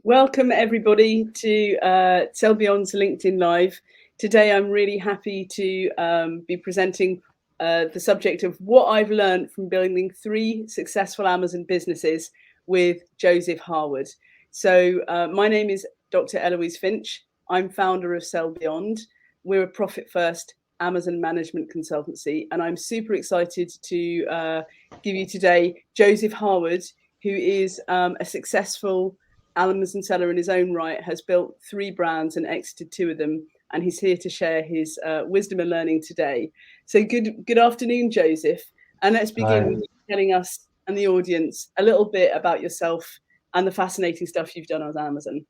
Welcome everybody to Sell Beyond's LinkedIn Live. Today I'm really happy to be presenting the subject of what I've learned from building 3 successful Amazon businesses with Joseph Harwood. So my name is Dr. Heloise Finch. I'm founder of Sell Beyond. We're a profit first Amazon management consultancy, and I'm super excited to give you today Joseph Harwood, who is a successful Amazon seller in his own right, has built 3 brands and exited 2 of them, and he's here to share his wisdom and learning today. So good afternoon, Joseph, and let's begin with you telling us and the audience a little bit about yourself and the fascinating stuff you've done on Amazon.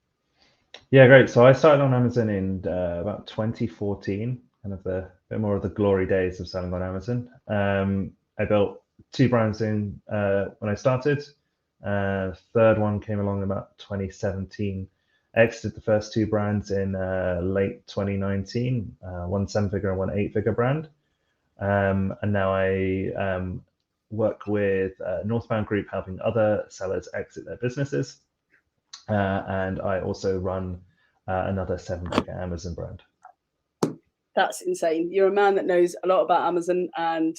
Yeah, great. So I started on Amazon in about 2014, kind of a bit more of the glory days of selling on Amazon. I built 2 brands in when I started. Third one came along about 2017. I exited the first 2 brands in late 2019, one 7-figure and one 8-figure brand. And now I work with Northbound Group, helping other sellers exit their businesses. And I also run another 7-figure Amazon brand. That's insane. You're a man that knows a lot about Amazon, and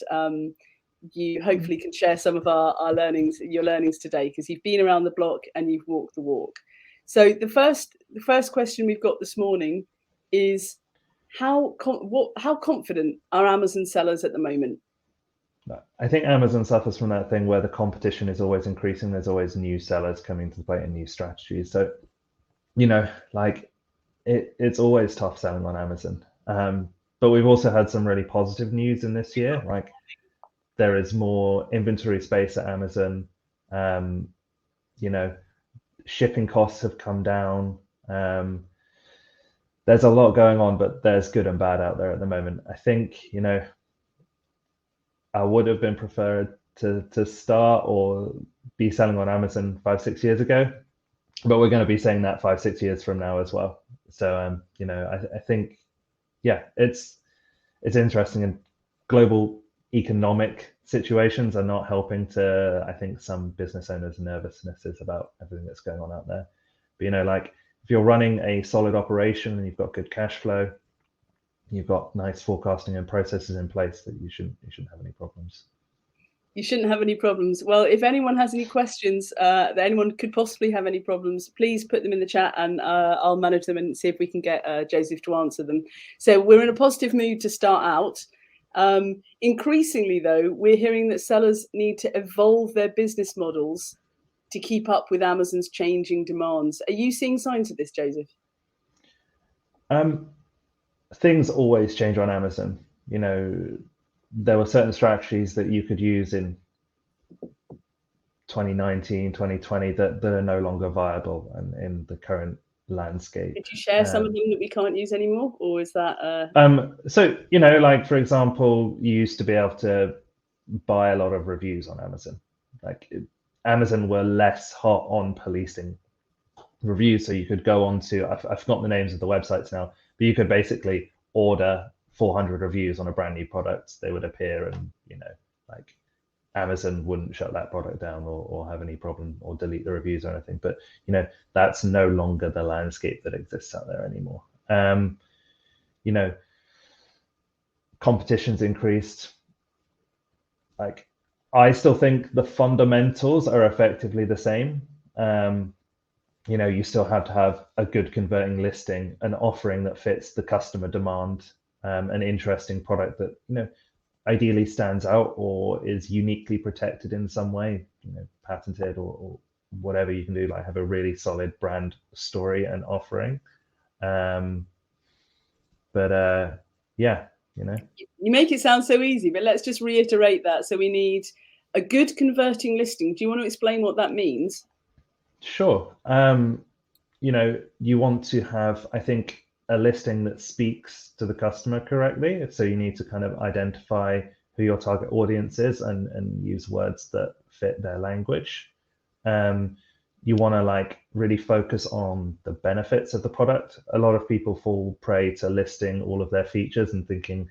you hopefully can share some of our learnings, your learnings today, because you've been around the block and you've walked the walk. So the first question we've got this morning is how confident are Amazon sellers at the moment? I think Amazon suffers from that thing where the competition is always increasing. There's always new sellers coming to the plate and new strategies. So, like it's always tough selling on Amazon. But we've also had some really positive news in this year. Like there is more inventory space at Amazon. Shipping costs have come down. There's a lot going on, but there's good and bad out there at the moment. I think, I would have been preferred to start or be selling on Amazon 5-6 years ago, but we're going to be saying that 5-6 years from now as well. So I think, yeah, it's interesting, and global economic situations are not helping to, I think, some business owners' nervousnesses about everything that's going on out there. But like if you're running a solid operation and you've got good cash flow, you've got nice forecasting and processes in place, that you shouldn't have any problems. You shouldn't have any problems. Well, if anyone has any questions, that anyone could possibly have any problems, please put them in the chat, and I'll manage them and see if we can get Joseph to answer them. So we're in a positive mood to start out. Increasingly, though, we're hearing that sellers need to evolve their business models to keep up with Amazon's changing demands. Are you seeing signs of this, Joseph? Things always change on Amazon. There were certain strategies that you could use in 2019, 2020 that are no longer viable and in the current landscape. Could you share some of them that we can't use anymore, or is that? So like for example, you used to be able to buy a lot of reviews on Amazon. Amazon were less hot on policing reviews, so you could go on to I've forgotten the names of the websites now, but you could basically order 400 reviews on a brand new product. They would appear, and like Amazon wouldn't shut that product down or have any problem or delete the reviews or anything. But that's no longer the landscape that exists out there anymore. Competition's increased. Like I still think the fundamentals are effectively the same. You still have to have a good converting listing, an offering that fits the customer demand, an interesting product that ideally stands out or is uniquely protected in some way, patented or whatever you can do. Like have a really solid brand story and offering. You make it sound so easy, but let's just reiterate that. So we need a good converting listing. Do you want to explain what that means? Sure. You want to have, I think, a listing that speaks to the customer correctly. So you need to kind of identify who your target audience is and use words that fit their language. You want to really focus on the benefits of the product. A lot of people fall prey to listing all of their features and thinking,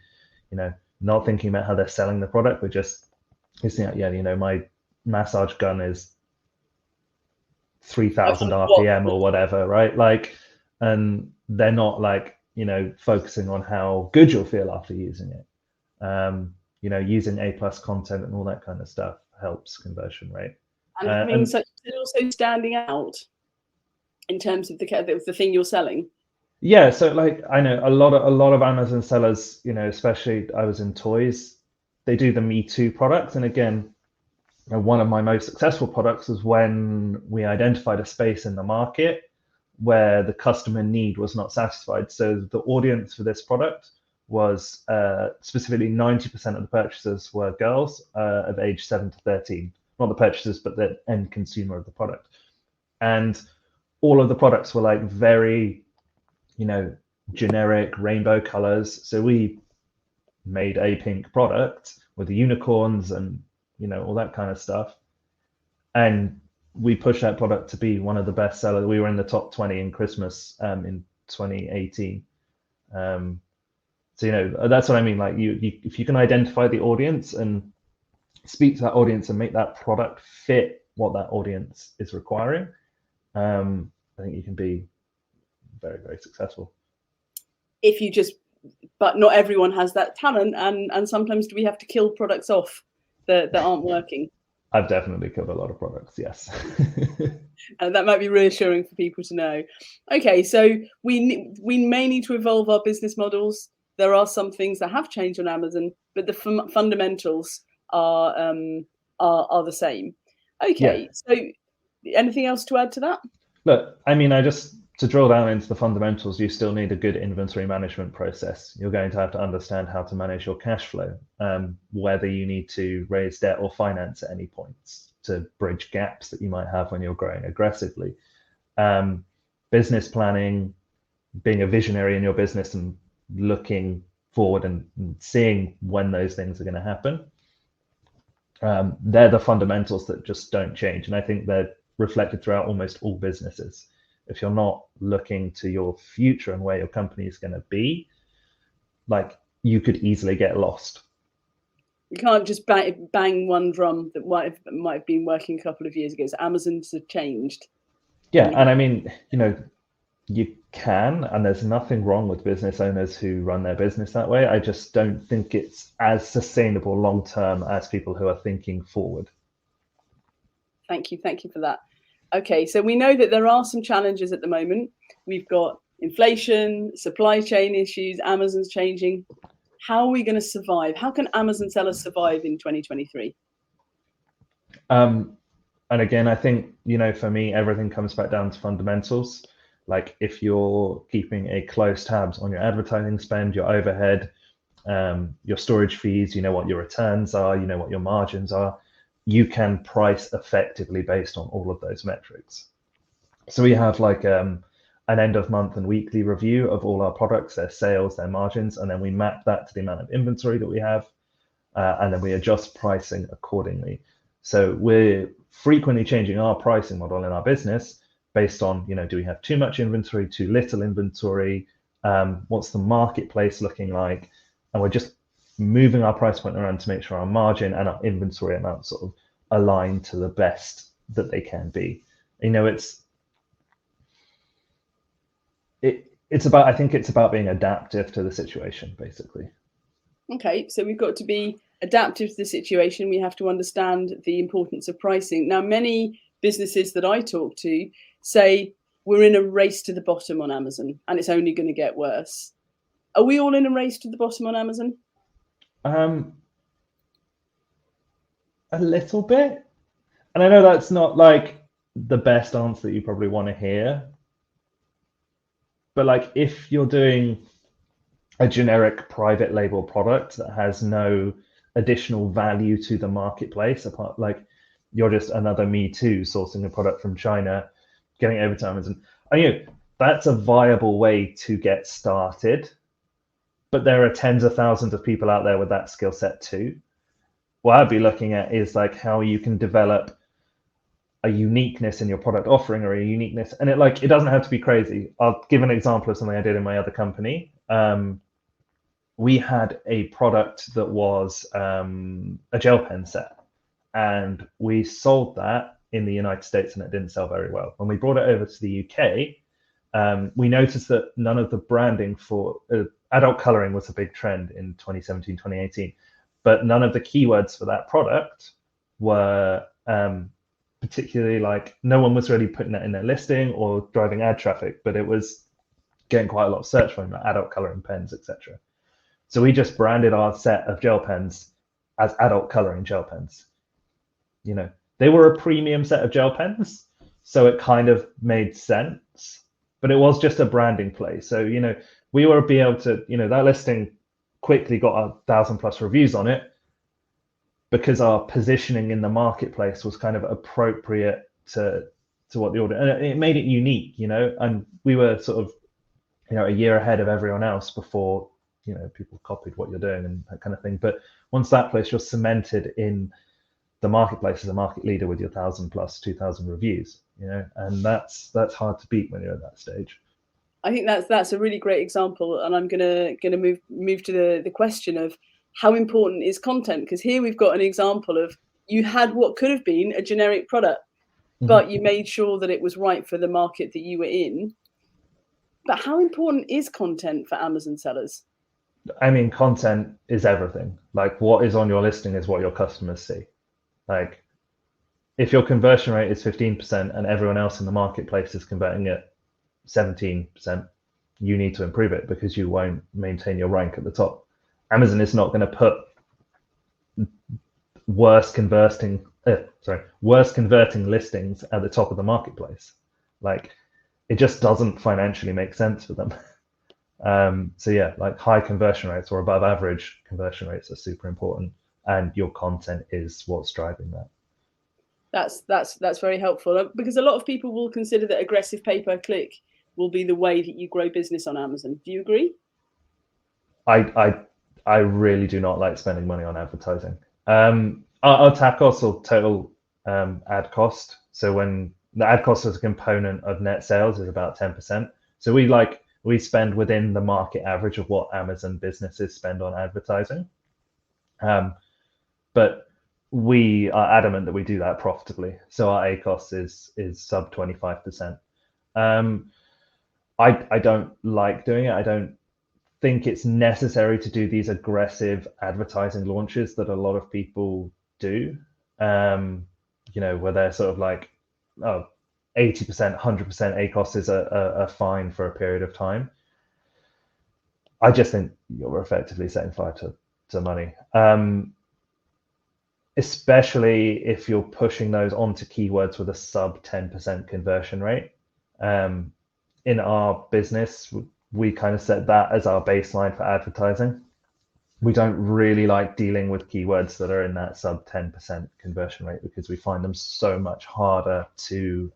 not thinking about how they're selling the product, but just listing out, my massage gun is 3,000 RPM or whatever, right? Like, and they're not like, focusing on how good you'll feel after using it. Using A+ content and all that kind of stuff helps conversion rate. And so also standing out in terms of the thing you're selling. Yeah, so like I know a lot of Amazon sellers, especially I was in toys, they do the Me Too products. And again, one of my most successful products was when we identified a space in the market where the customer need was not satisfied. So the audience for this product was specifically 90% of the purchasers were girls of age 7 to 13. Not the purchasers, but the end consumer of the product. And all of the products were like very, generic rainbow colors. So we made a pink product with the unicorns and, all that kind of stuff. And we pushed that product to be one of the best sellers. We were in the top 20 in Christmas in 2018. So, that's what I mean. Like you, if you can identify the audience and speak to that audience and make that product fit what that audience is requiring, I think you can be very, very successful. But not everyone has that talent, and sometimes do we have to kill products off that aren't working? I've definitely killed a lot of products, yes. And that might be reassuring for people to know. Okay, so we may need to evolve our business models. There are some things that have changed on Amazon, but the fundamentals are the same. Okay, yeah. So anything else to add to that? Look, I mean, to drill down into the fundamentals, you still need a good inventory management process. You're going to have to understand how to manage your cash flow, whether you need to raise debt or finance at any points to bridge gaps that you might have when you're growing aggressively. Business planning, being a visionary in your business and looking forward and seeing when those things are going to happen. They're the fundamentals that just don't change. And I think they're reflected throughout almost all businesses. If you're not looking to your future and where your company is going to be, like you could easily get lost. You can't just bang one drum that might have been working a couple of years ago. So Amazon's have changed. Yeah, and I mean, you can, and there's nothing wrong with business owners who run their business that way. I just don't think it's as sustainable long term as people who are thinking forward. Thank you for that. Okay, so we know that there are some challenges at the moment. We've got inflation, supply chain issues, Amazon's changing. How are we going to survive? How can Amazon sellers survive in 2023? And again, I think, for me, everything comes back down to fundamentals. Like if you're keeping a close tabs on your advertising spend, your overhead, your storage fees, what your returns are, what your margins are, you can price effectively based on all of those metrics. So we have like an end of month and weekly review of all our products, their sales, their margins, and then we map that to the amount of inventory that we have, and then we adjust pricing accordingly. So we're frequently changing our pricing model in our business based on, do we have too much inventory, too little inventory, what's the marketplace looking like, and we're just moving our price point around to make sure our margin and our inventory amount sort of align to the best that they can be. It's about, I think it's about being adaptive to the situation, basically. Okay, so we've got to be adaptive to the situation. We have to understand the importance of pricing. Now, many businesses that I talk to say we're in a race to the bottom on Amazon and it's only going to get worse. Are we all in a race to the bottom on Amazon? A little bit. And I know that's not like the best answer that you probably want to hear. But like if you're doing a generic private label product that has no additional value to the marketplace, apart like you're just another Me Too sourcing a product from China, getting it over to Amazon. That's a viable way to get started. But there are tens of thousands of people out there with that skill set too. What I'd be looking at is like how you can develop a uniqueness in your product offering or a uniqueness. And it doesn't have to be crazy. I'll give an example of something I did in my other company. We had a product that was a gel pen set, and we sold that in the United States and it didn't sell very well. When we brought it over to the UK, we noticed that none of the branding for adult coloring was a big trend in 2017, 2018, but none of the keywords for that product were particularly, like, no one was really putting that in their listing or driving ad traffic, but it was getting quite a lot of search volume, like adult coloring pens, etc. So we just branded our set of gel pens as adult coloring gel pens. You know, they were a premium set of gel pens, so it kind of made sense, but it was just a branding play. So, you know, we were be able to, you know, that listing quickly got 1,000+ reviews on it because our positioning in the marketplace was kind of appropriate to what the order, and it made it unique, you know, and we were sort of, you know, a year ahead of everyone else before, you know, people copied what you're doing and that kind of thing. But once that place, you're cemented in the marketplace as a market leader with your 1,000+, 2,000 reviews, you know, and that's hard to beat when you're at that stage. I think that's a really great example, and I'm gonna move to the question of how important is content, because here we've got an example of you had what could have been a generic product, but you made sure that it was right for the market that you were in. But how important is content for Amazon sellers? I mean, content is everything. Like, what is on your listing is what your customers see. Like, if your conversion rate is 15% and everyone else in the marketplace is converting at 17%, you need to improve it because you won't maintain your rank at the top. Amazon is not going to put worse converting listings at the top of the marketplace. Like, it just doesn't financially make sense for them. So yeah, like high conversion rates or above average conversion rates are super important, and your content is what's driving that. That's very helpful, because a lot of people will consider that aggressive pay-per-click will be the way that you grow business on Amazon. Do you agree? I really do not like spending money on advertising. Our TAC cost, or total ad cost, so when the ad cost as a component of net sales is about 10%. So we spend within the market average of what Amazon businesses spend on advertising. But we are adamant that we do that profitably. So our ACOS is sub 25%. I don't like doing it. I don't think it's necessary to do these aggressive advertising launches that a lot of people do. You know, where they're sort of like, 80%, 100% ACOS is a fine for a period of time. I just think you're effectively setting fire to money. Especially if you're pushing those onto keywords with a sub 10% conversion rate. In our business, we kind of set that as our baseline for advertising. We don't really like dealing with keywords that are in that sub 10% conversion rate because we find them so much harder to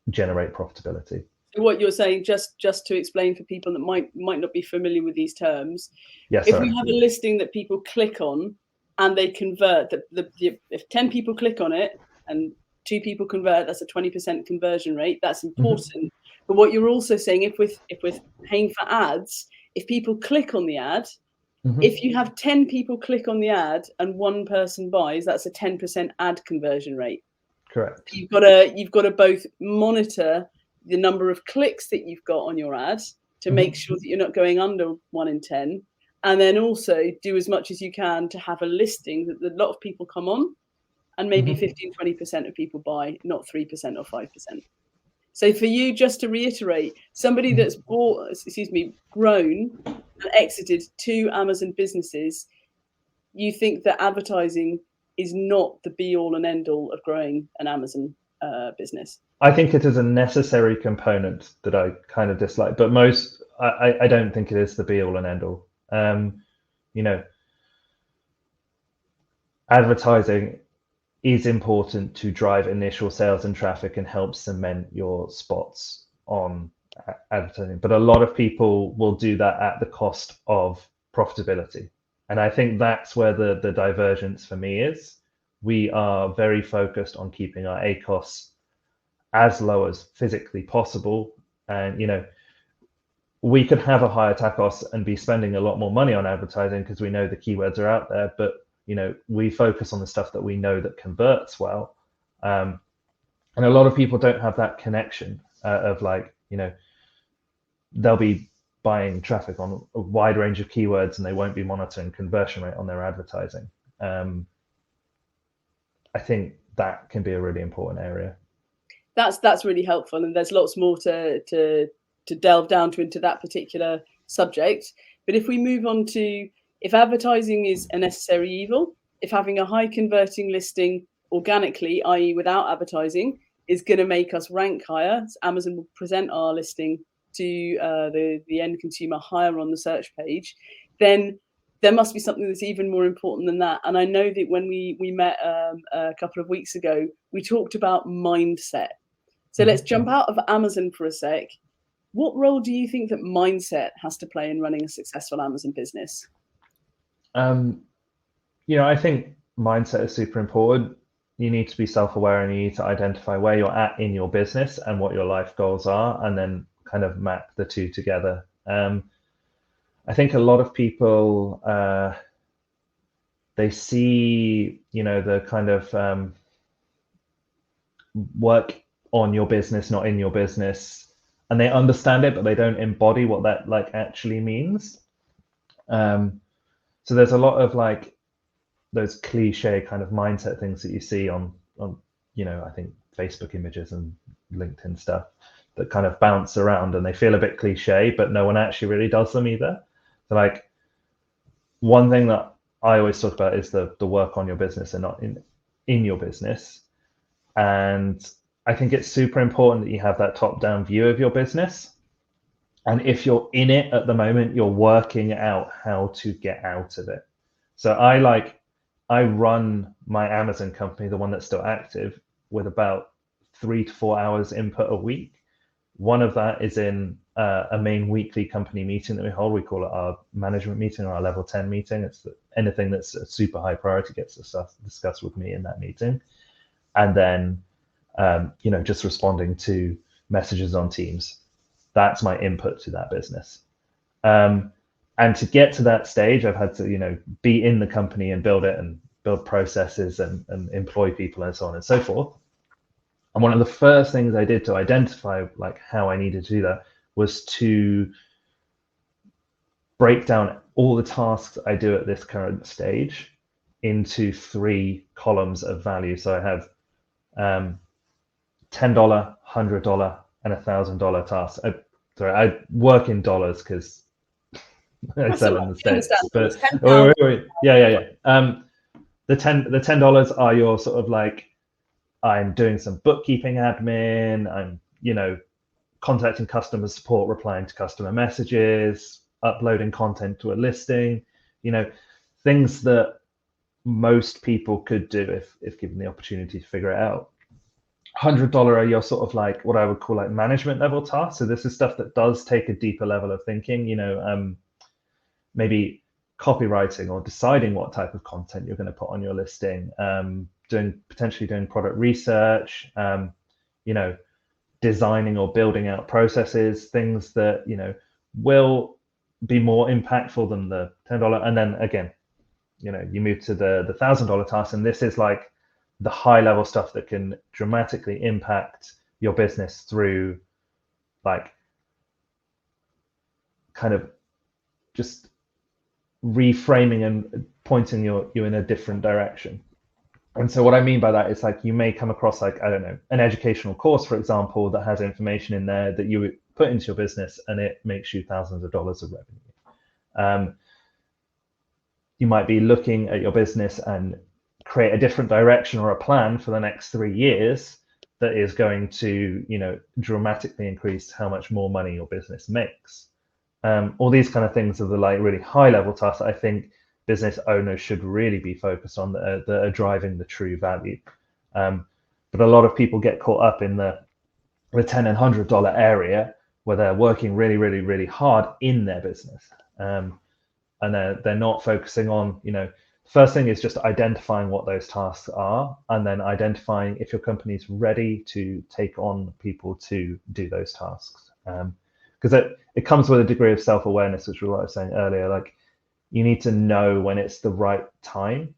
generate profitability. What you're saying, just to explain for people that might not be familiar with these terms, yes, if we have a listing that people click on and they convert, if 10 people click on it and 2 people convert, that's a 20% conversion rate. That's important. But what you're also saying, if we're paying for ads, if people click on the ad, if you have 10 people click on the ad and 1 person buys, that's a 10% ad conversion rate. Correct. You've got to both monitor the number of clicks that you've got on your ad to make sure that you're not going under 1 in 10, and then also do as much as you can to have a listing that a lot of people come on, and maybe 15-20% of people buy, not 3% or 5%. So for you, just to reiterate, somebody that's grown and exited 2 Amazon businesses, you think that advertising is not the be-all and end-all of growing an Amazon business? I think it is a necessary component that I kind of dislike, but I don't think it is the be-all and end-all. You know, advertising is important to drive initial sales and traffic and help cement your spots on advertising. But a lot of people will do that at the cost of profitability. And I think that's where the divergence for me is. We are very focused on keeping our ACOS as low as physically possible. And, you know, we could have a higher TACOS and be spending a lot more money on advertising because we know the keywords are out there. But, you know, we focus on the stuff that we know that converts well. And a lot of people don't have that connection of like, they'll be buying traffic on a wide range of keywords and they won't be monitoring conversion rate on their advertising. I think that can be a really important area. That's really helpful, and there's lots more to delve down into that particular subject. But if we move on to, if advertising is a necessary evil, if having a high converting listing organically, i.e. without advertising, is going to make us rank higher, so Amazon will present our listing to the end consumer higher on the search page, then there must be something that's even more important than that. And I know that when we met a couple of weeks ago, we talked about mindset. So let's jump out of Amazon for a sec. What role do you think that mindset has to play in running a successful Amazon business? I think mindset is super important. You need to be self-aware and you need to identify where you're at in your business and what your life goals are, and then kind of map the two together. I think a lot of people, they see, the kind of work on your business, not in your business, and they understand it, but they don't embody what that like actually means. So there's a lot of like those cliche kind of mindset things that you see on I think Facebook images and LinkedIn stuff that kind of bounce around and they feel a bit cliche, but no one actually really does them either. So like one thing that I always talk about is the work on your business and not in your business. And I think it's super important that you have that top-down view of your business. And if you're in it at the moment, you're working out how to get out of it. So I run my Amazon company, the one that's still active, with about 3 to 4 hours input a week. One of that is in a main weekly company meeting that we hold. We call it our management meeting or our level 10 meeting. It's anything that's a super high priority gets discussed with me in that meeting. And then, just responding to messages on Teams. That's my input to that business. And to get to that stage, I've had to, be in the company and build it and build processes and employ people and so on and so forth. And one of the first things I did to identify like how I needed to do that was to break down all the tasks I do at this current stage into 3 columns of value. So I have $10, $100, and $1,000 tasks. I work in dollars because I sell in the States. But yeah. The $10 are your sort of like, I'm doing some bookkeeping admin, I'm, contacting customer support, replying to customer messages, uploading content to a listing, things that most people could do if given the opportunity to figure it out. $100 are your sort of like what I would call like management level tasks. So this is stuff that does take a deeper level of thinking, maybe copywriting or deciding what type of content you're going to put on your listing, potentially doing product research, designing or building out processes, things that, will be more impactful than the $10. And then again, you move to the $1,000 task, and this is like the high level stuff that can dramatically impact your business through like kind of just reframing and pointing you in a different direction. And so what I mean by that is like you may come across like, I don't know, an educational course, for example, that has information in there that you would put into your business and it makes you thousands of dollars of revenue. You might be looking at your business and create a different direction or a plan for the next 3 years that is going to, dramatically increase how much more money your business makes. All these kind of things are the like really high level tasks that I think business owners should really be focused on that are driving the true value. But a lot of people get caught up in the $10 and $100 area where they're working really, really, really hard in their business. And they're not focusing on, first thing is just identifying what those tasks are, and then identifying if your company's ready to take on people to do those tasks. Because it comes with a degree of self-awareness, which was what I was saying earlier. Like you need to know when it's the right time.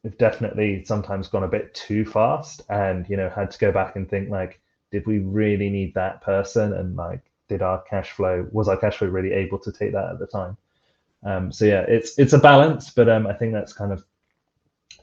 we've definitely sometimes gone a bit too fast, and had to go back and think, like, did we really need that person, and like, was our cash flow really able to take that at the time? So yeah, it's a balance, but I think that's kind of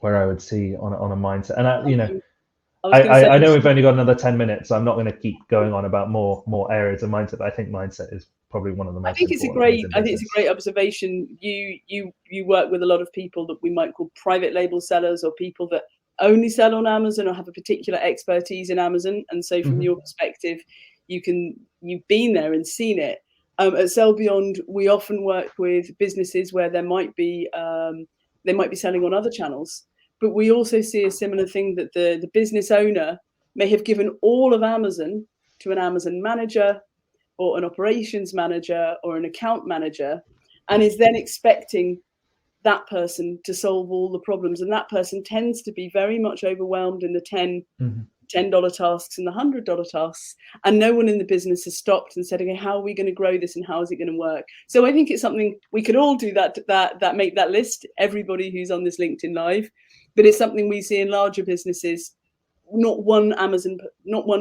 where I would see on a mindset. And I know we've only got another 10 minutes, so I'm not going to keep going on about more areas of mindset, but I think mindset is probably one of the most important things in business. I think it's a great observation. You work with a lot of people that we might call private label sellers, or people that only sell on Amazon or have a particular expertise in Amazon. And so from your perspective, you've been there and seen it. At Sell Beyond, we often work with businesses where they might be selling on other channels, but we also see a similar thing, that the business owner may have given all of Amazon to an Amazon manager or an operations manager or an account manager, and is then expecting that person to solve all the problems. And that person tends to be very much overwhelmed in the $10 tasks and the $100 tasks. And no one in the business has stopped and said, okay, how are we going to grow this, and how is it going to work? So I think it's something we could all do, that make that list, everybody who's on this LinkedIn Live. But it's something we see in larger businesses. Not one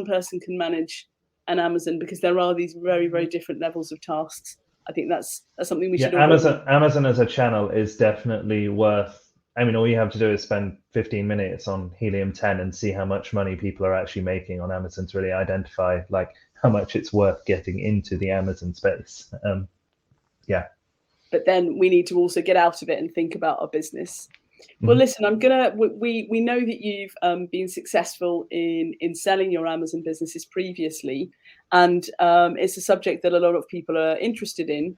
person can manage an Amazon, because there are these very, very different levels of tasks. I think that's something we should all Amazon as a channel is definitely worth. I mean, all you have to do is spend 15 minutes on Helium 10 and see how much money people are actually making on Amazon to really identify like how much it's worth getting into the Amazon space. But then we need to also get out of it and think about our business. Well, listen, we know that you've been successful in selling your Amazon businesses previously, and it's a subject that a lot of people are interested in.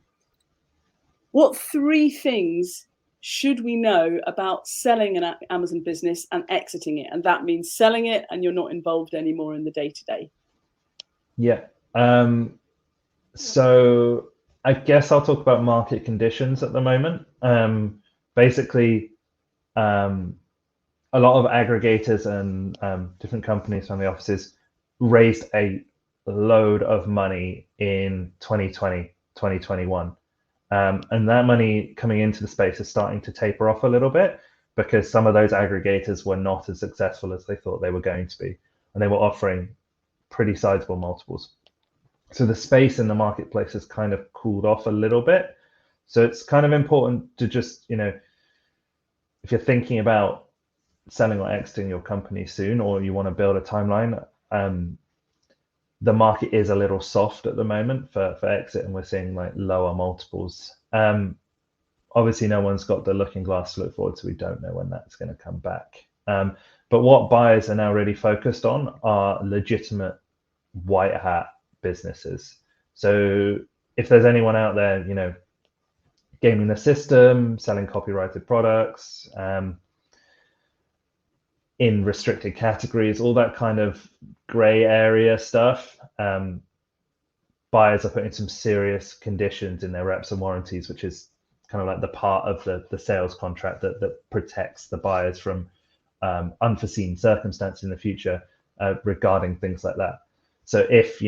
What 3 things should we know about selling an Amazon business and exiting it? And that means selling it and you're not involved anymore in the day-to-day. Yeah. So I guess I'll talk about market conditions at the moment. Basically, a lot of aggregators and different companies, family offices, raised a load of money in 2020, 2021. And that money coming into the space is starting to taper off a little bit, because some of those aggregators were not as successful as they thought they were going to be. And they were offering pretty sizable multiples. So the space in the marketplace has kind of cooled off a little bit. So it's kind of important to just, if you're thinking about selling or exiting your company soon, or you want to build a timeline, the market is a little soft at the moment for exit, and we're seeing like lower multiples. Obviously, no one's got the looking glass to look forward to. We don't know when that's going to come back. But what buyers are now really focused on are legitimate white hat businesses. So if there's anyone out there, gaming the system, selling copyrighted products, in restricted categories, all that kind of gray area stuff, buyers are putting some serious conditions in their reps and warranties, which is kind of like the part of the sales contract that protects the buyers from unforeseen circumstances in the future regarding things like that. So if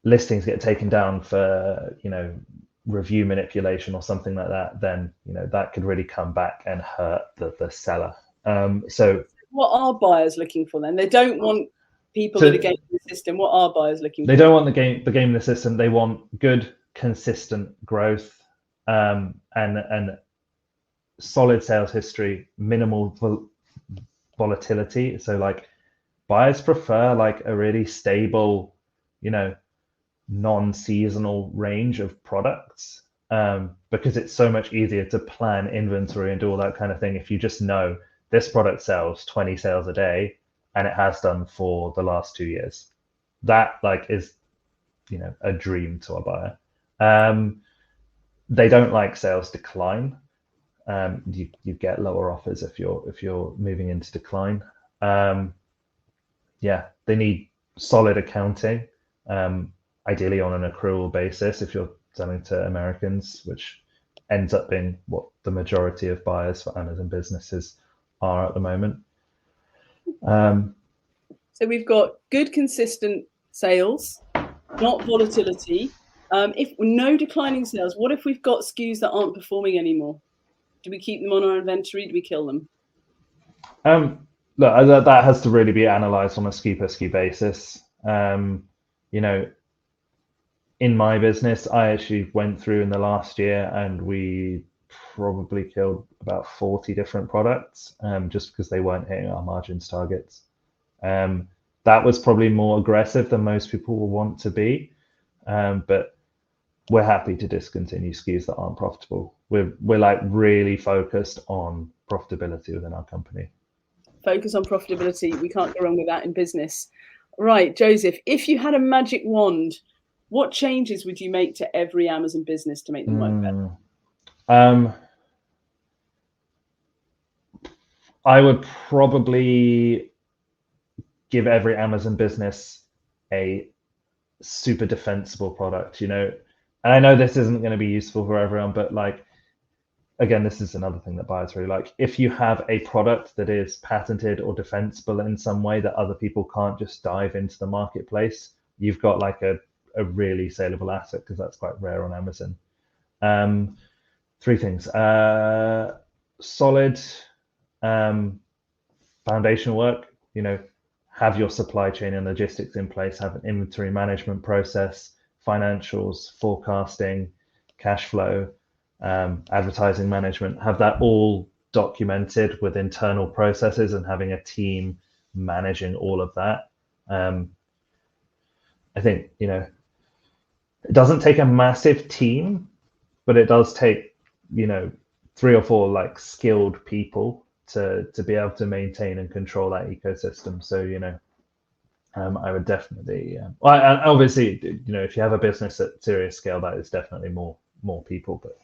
listings get taken down for review manipulation or something like that, then that could really come back and hurt the seller. So what are buyers looking for then? They don't want people that are gaming the system. What are buyers looking for? They don't want the game in the system. They want good, consistent growth, and solid sales history, minimal volatility. So like buyers prefer like a really stable, non-seasonal range of products, because it's so much easier to plan inventory and do all that kind of thing if you just know this product sells 20 sales a day and it has done for the last 2 years. That like is a dream to a buyer. They don't like sales decline. You get lower offers if you're moving into decline. They need solid accounting, ideally on an accrual basis if you're selling to Americans, which ends up being what the majority of buyers for Amazon businesses are at the moment. So we've got good, consistent sales, not volatility. If no declining sales, what if we've got SKUs that aren't performing anymore? Do we keep them on our inventory? Do we kill them? Look, that has to really be analysed on a SKU per SKU basis. You know, in my business, I actually went through in the last year and we probably killed about 40 different products just because they weren't hitting our margins targets. That was probably more aggressive than most people will want to be, but we're happy to discontinue SKUs that aren't profitable. We're like really focused on profitability within our company. Focus on profitability. We can't go wrong with that in business. Right, Joseph, if you had a magic wand, what changes would you make to every Amazon business to make them work better? I would probably give every Amazon business a super defensible product, you know. And I know this isn't going to be useful for everyone, but like, again, this is another thing that buyers really like. If you have a product that is patented or defensible in some way that other people can't just dive into the marketplace, you've got like a really saleable asset, because that's quite rare on Amazon. Three things. Solid foundational work, you know, have your supply chain and logistics in place, have an inventory management process, financials, forecasting, cash flow, advertising management, have that all documented with internal processes and having a team managing all of that. I think, you know, it doesn't take a massive team, but it does take, you know, 3 or 4 like skilled people to be able to maintain and control that ecosystem. So, you know, I would definitely, well, and obviously, you know, if you have a business at serious scale, that is definitely more people. But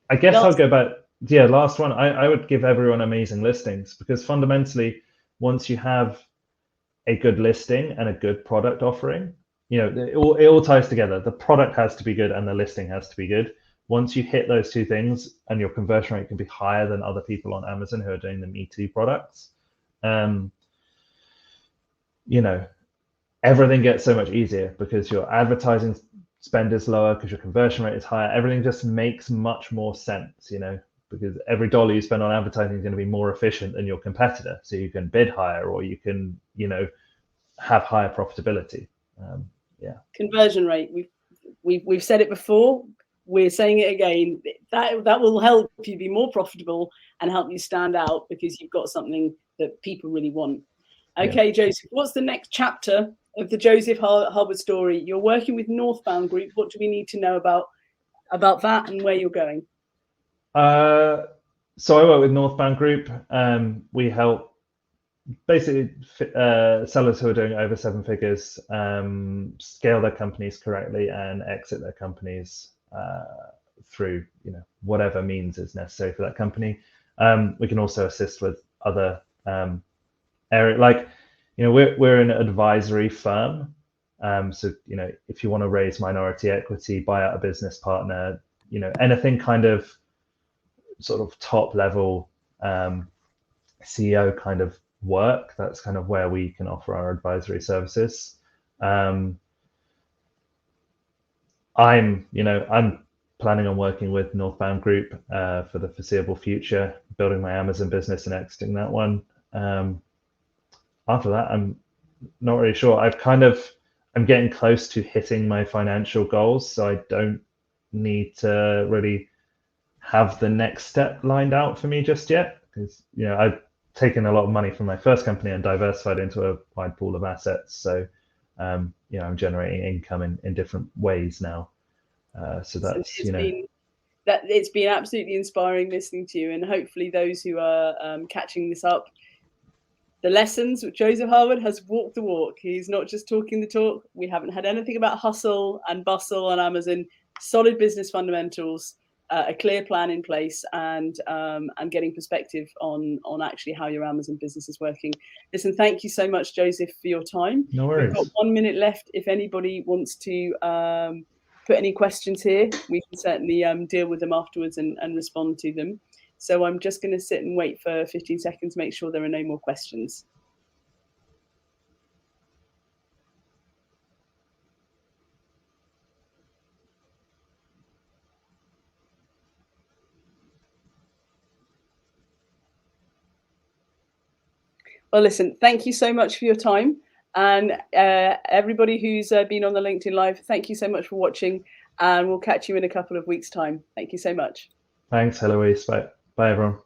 I guess I'll go back. Yeah, last one. I would give everyone amazing listings, because fundamentally, once you have a good listing and a good product offering, you know, it all ties together. The product has to be good and the listing has to be good. Once you hit those two things, and your conversion rate can be higher than other people on Amazon who are doing the Me Too products, you know, everything gets so much easier because your advertising spend is lower, because your conversion rate is higher. Everything just makes much more sense, you know, because every dollar you spend on advertising is going to be more efficient than your competitor. So you can bid higher, or you can, you know, have higher profitability. Yeah. Conversion rate. We've said it before. We're saying it again. That will help you be more profitable and help you stand out, because you've got something that people really want. Okay, yeah. Joseph, what's the next chapter of the Joseph Harwood story? You're working with Northbound Group. What do we need to know about that and where you're going? So I work with Northbound Group. We help basically sellers who are doing over 7 figures scale their companies correctly and exit their companies through, you know, whatever means is necessary for that company. We can also assist with other area, like, you know, we're an advisory firm. So, you know, if you want to raise minority equity, buy out a business partner, you know, anything kind of sort of top level CEO kind of work, that's kind of where we can offer our advisory services. I'm planning on working with Northbound Group for the foreseeable future, building my Amazon business and exiting that one. After that, I'm not really sure. I'm getting close to hitting my financial goals, so I don't need to really have the next step lined out for me just yet, because, you know, I've taken a lot of money from my first company and diversified into a wide pool of assets. So, you know, I'm generating income in different ways now. So that's, you know, it's been absolutely inspiring listening to you, and hopefully those who are catching this up, the lessons. Joseph Harwood has walked the walk. He's not just talking the talk. We haven't had anything about hustle and bustle on Amazon. Solid business fundamentals, a clear plan in place, and getting perspective on actually how your Amazon business is working. Listen, thank you so much, Joseph, for your time. No worries. We've got 1 minute left. If anybody wants to put any questions here, we can certainly deal with them afterwards and respond to them. So I'm just going to sit and wait for 15 seconds, make sure there are no more questions. Well, listen, thank you so much for your time. And everybody who's been on the LinkedIn Live, thank you so much for watching. And we'll catch you in a couple of weeks' time. Thank you so much. Thanks, Heloise. Bye, everyone.